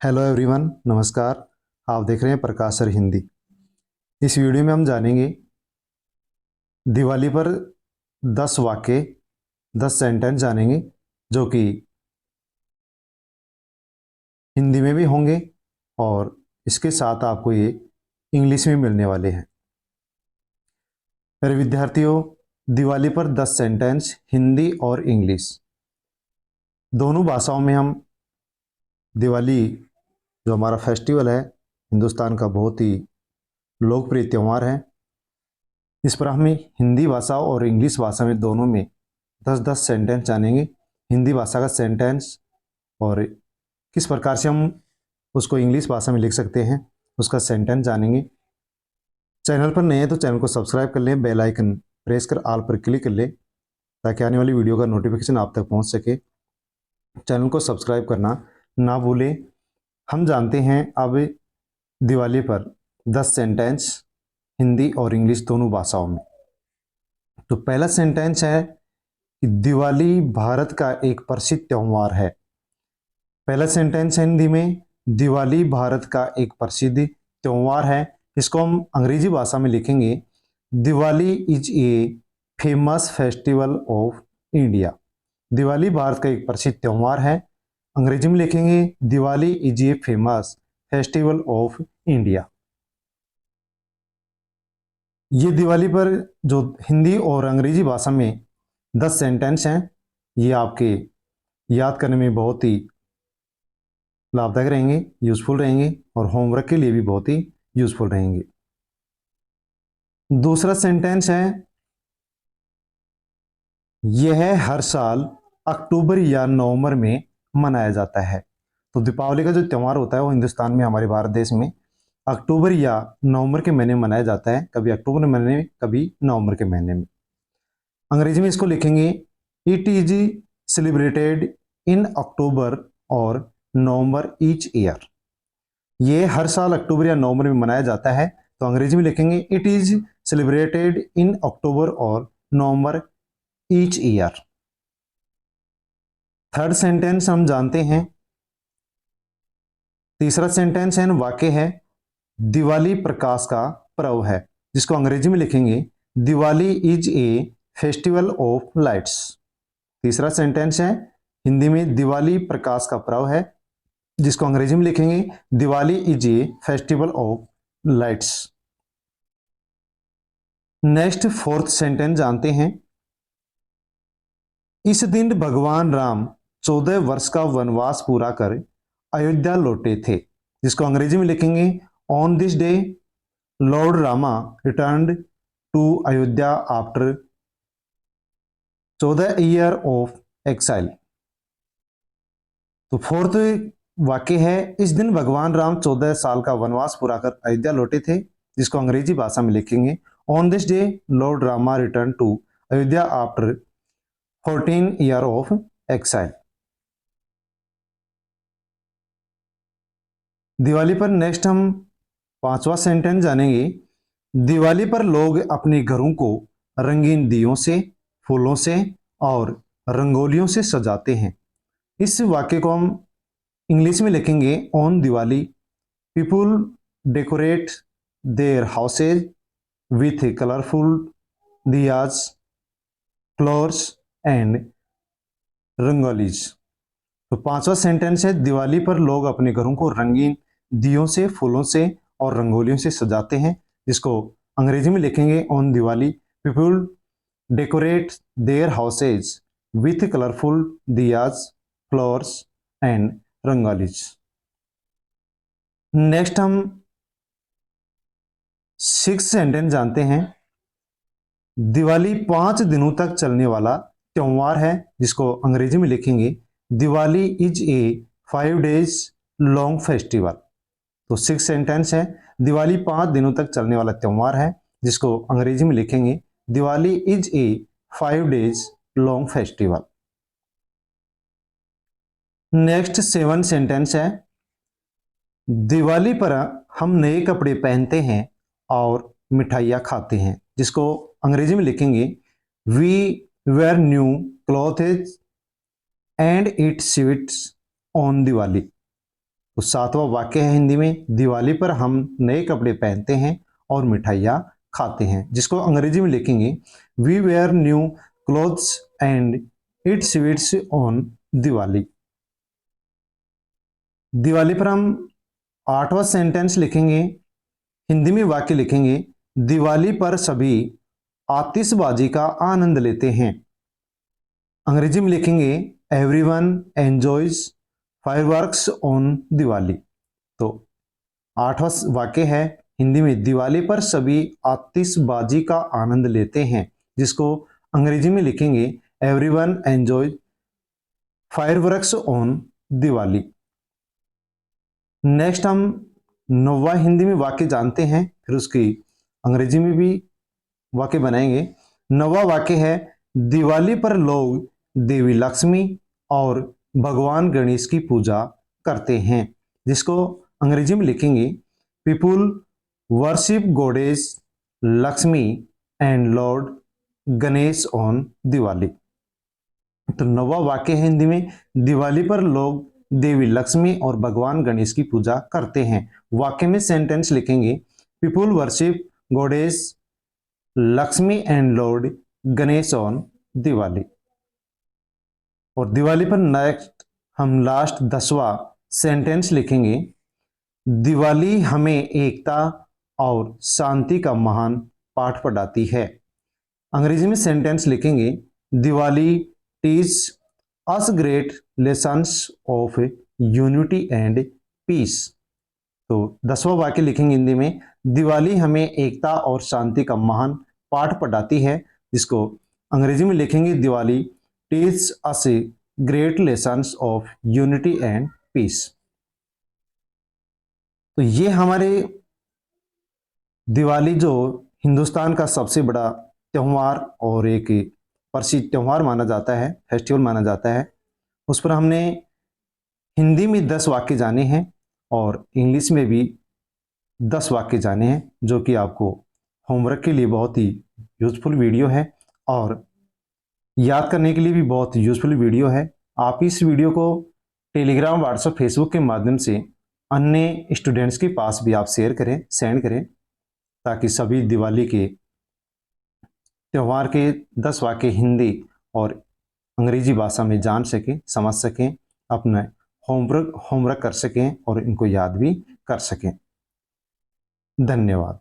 Hello everyone, नमस्कार। आप देख रहे हैं प्रकाश सर हिंदी। इस वीडियो में हम जानेंगे दिवाली पर 10 वाक्य, 10 सेंटेंस जानेंगे जो कि हिंदी में भी होंगे और इसके साथ आपको ये इंग्लिश में मिलने वाले हैं। मेरे विद्यार्थियों, दिवाली पर 10 सेंटेंस हिंदी और इंग्लिश दोनों भाषाओं में हम दिवाली जो हमारा फेस्टिवल है, हिंदुस्तान का बहुत ही लोकप्रिय त्यौहार है, इस पर हम हिंदी भाषा और इंग्लिश भाषा में दोनों में 10-10 सेंटेंस जानेंगे। हिंदी भाषा का सेंटेंस और किस प्रकार से हम उसको इंग्लिश भाषा में लिख सकते हैं, उसका सेंटेंस जानेंगे। चैनल पर नए हैं तो चैनल को सब्सक्राइब कर लें, बेल आइकन प्रेस कर ऑल पर क्लिक कर लें ताकि आने वाली वीडियो का नोटिफिकेशन आप तक पहुंच सके। चैनल को सब्सक्राइब करना ना भूलें। हम जानते हैं अब दिवाली पर 10 सेंटेंस हिंदी और इंग्लिश दोनों भाषाओं में। तो पहला सेंटेंस है कि दिवाली भारत का एक प्रसिद्ध त्यौहार है। पहला सेंटेंस है हिंदी में, दिवाली भारत का एक प्रसिद्ध त्यौहार है। इसको हम अंग्रेजी भाषा में लिखेंगे, Diwali is a famous festival of India. Diwali Bharat का एक प्रसिद्ध त्यौहार है। अंग्रेजी में लिखेंगे, Diwali is a famous festival of India. ये दिवाली पर जो हिंदी और अंग्रेजी भाषा में 10 सेंटेंस हैं, ये आपके याद करने में बहुत ही लाभदायक रहेंगे, यूजफुल रहेंगे और होमवर्क के लिए भी बहुत ही यूजफुल रहेंगे। दूसरा सेंटेंस है, यह हर साल अक्टूबर या नवंबर में मनाया जाता है। तो दीपावली का जो त्यौहार होता है वो हिंदुस्तान में, हमारे भारत देश में अक्टूबर या नवंबर के महीने में मनाया जाता है, कभी अक्टूबर के महीने में, कभी नवंबर के महीने में। अंग्रेजी में इसको लिखेंगे, इट इज सेलिब्रेटेड इन अक्टूबर और नवंबर ईच ईयर। ये हर साल अक्टूबर या नवंबर में मनाया जाता है, तो अंग्रेजी में लिखेंगे, इट इज सेलिब्रेटेड इन अक्टूबर और नवंबर ईच ईयर। थर्ड सेंटेंस हम जानते हैं, तीसरा सेंटेंस है, वाक्य है, दिवाली प्रकाश का पर्व है, जिसको अंग्रेजी में लिखेंगे, Diwali is a festival of lights. तीसरा सेंटेंस है हिंदी में, दिवाली प्रकाश का पर्व है, जिसको अंग्रेजी में लिखेंगे, Diwali is a festival of lights. Next fourth sentence जानते हैं, इस दिन भगवान राम 14 वर्ष का वनवास पूरा कर अयोध्या लौटे थे, जिसको अंग्रेजी में लिखेंगे, on this day Lord Rama returned to Ayodhya after 14 year of exile. तो फोर्थ वाक्य है, इस दिन भगवान राम 14 साल का वनवास पूरा कर अयोध्या लौटे थे, जिसको अंग्रेजी भाषा में लिखेंगे, on this day Lord Rama return to Ayodhya after 14 year of exile. Diwali पर नेक्स्ट हम पांचवा सेंटेंस जानेंगे, दिवाली पर लोग अपने घरों को रंगीन दियों से, फूलों से और रंगोलियों से सजाते हैं। इस वाक्य को हम इंग्लिश में लिखेंगे, on Diwali people decorate their houses with colourful diyas, flowers and rangolis. तो पांचवा सेंटेंस है, दिवाली पर लोग अपने घरों को रंगीन दियों से, फूलों से और रंगोलियों से सजाते हैं, जिसको अंग्रेजी में लिखेंगे, on Diwali people decorate their houses with colourful diyas, flowers and rangolis. Next हम सिक्स सेंटेंस जानते हैं, दिवाली 5 दिनों तक चलने वाला त्यौहार है, जिसको अंग्रेजी में लिखेंगे, Diwali is a 5 days long festival. तो सिक्स सेंटेंस है, दिवाली 5 दिनों तक चलने वाला त्यौहार है, जिसको अंग्रेजी में लिखेंगे, Diwali is a 5 days long festival. Next 7 sentence है, दिवाली पर हम नए कपड़े पहनते हैं और मिठाइयाँ खाते हैं, जिसको अंग्रेजी में लिखेंगे, we wear new clothes and eat sweets on Diwali. तो 7वां वाक्य है हिंदी में, दिवाली पर हम नए कपड़े पहनते हैं और मिठाइयाँ खाते हैं, जिसको अंग्रेजी में लिखेंगे we wear new clothes and eat sweets on Diwali. Diwali पर हम 8वां सेंटेंस लिखेंगे, हिंदी में वाक्य लिखेंगे, दिवाली पर सभी आतिशबाजी का आनंद लेते हैं। अंग्रेजी में लिखेंगे everyone enjoys fireworks on Diwali. तो 8वां वाक्य है हिंदी में, दिवाली पर सभी आतिशबाजी का आनंद लेते हैं, जिसको अंग्रेजी में लिखेंगे everyone enjoy fireworks on Diwali. Next हम 9वां हिंदी में वाक्य जानते हैं, फिर उसकी अंग्रेजी में भी वाक्य बनाएंगे। 9वां वाक्य है, दिवाली पर लोग देवी लक्ष्मी और भगवान गणेश की पूजा करते हैं, जिसको अंग्रेजी में लिखेंगे people worship goddess Lakshmi and Lord Ganesh on Diwali. तो 9वां वाक्य है हिंदी में, दिवाली पर लोग देवी लक्ष्मी और भगवान गणेश की पूजा करते हैं। वाक्य में सेंटेंस लिखेंगे people worship goddess Lakshmi and Lord Ganesh on Diwali. और दिवाली पर नेक्स्ट हम लास्ट 10वां सेंटेंस लिखेंगे, दिवाली हमें एकता और शांति का महान पाठ पढ़ाती है। अंग्रेजी में सेंटेंस लिखेंगे Diwali teach us great lessons of unity and peace. तो 10वां वाक्य लिखेंगे हिंदी में, दिवाली हमें एकता और शांति का महान पाठ पढ़ाती है, जिसको अंग्रेजी में लिखेंगे Diwali teach us great lessons of unity and peace. तो ये हमारे दिवाली जो हिंदुस्तान का सबसे बड़ा त्यौहार और एक प्रसिद्ध त्यौहार माना जाता है, फेस्टिवल माना जाता है, उस पर हमने हिंदी में 10 वाक्य जाने हैं और इंग्लिश में भी 10 वाक्य जाने हैं, जो कि आपको होमवर्क के लिए बहुत ही यूजफुल वीडियो है और याद करने के लिए भी बहुत यूजफुल वीडियो है। आप इस वीडियो को टेलीग्राम, व्हाट्सएप, फेसबुक के माध्यम से अन्य स्टूडेंट्स के पास भी आप शेयर करें, सेंड करें, ताकि सभी दिवाली के त्यौहार के 10 वाक्य हिंदी और अंग्रेजी भाषा में जान सकें, समझ सकें, अपना होमवर्क कर सकें और इनको याद भी कर सकें। धन्यवाद।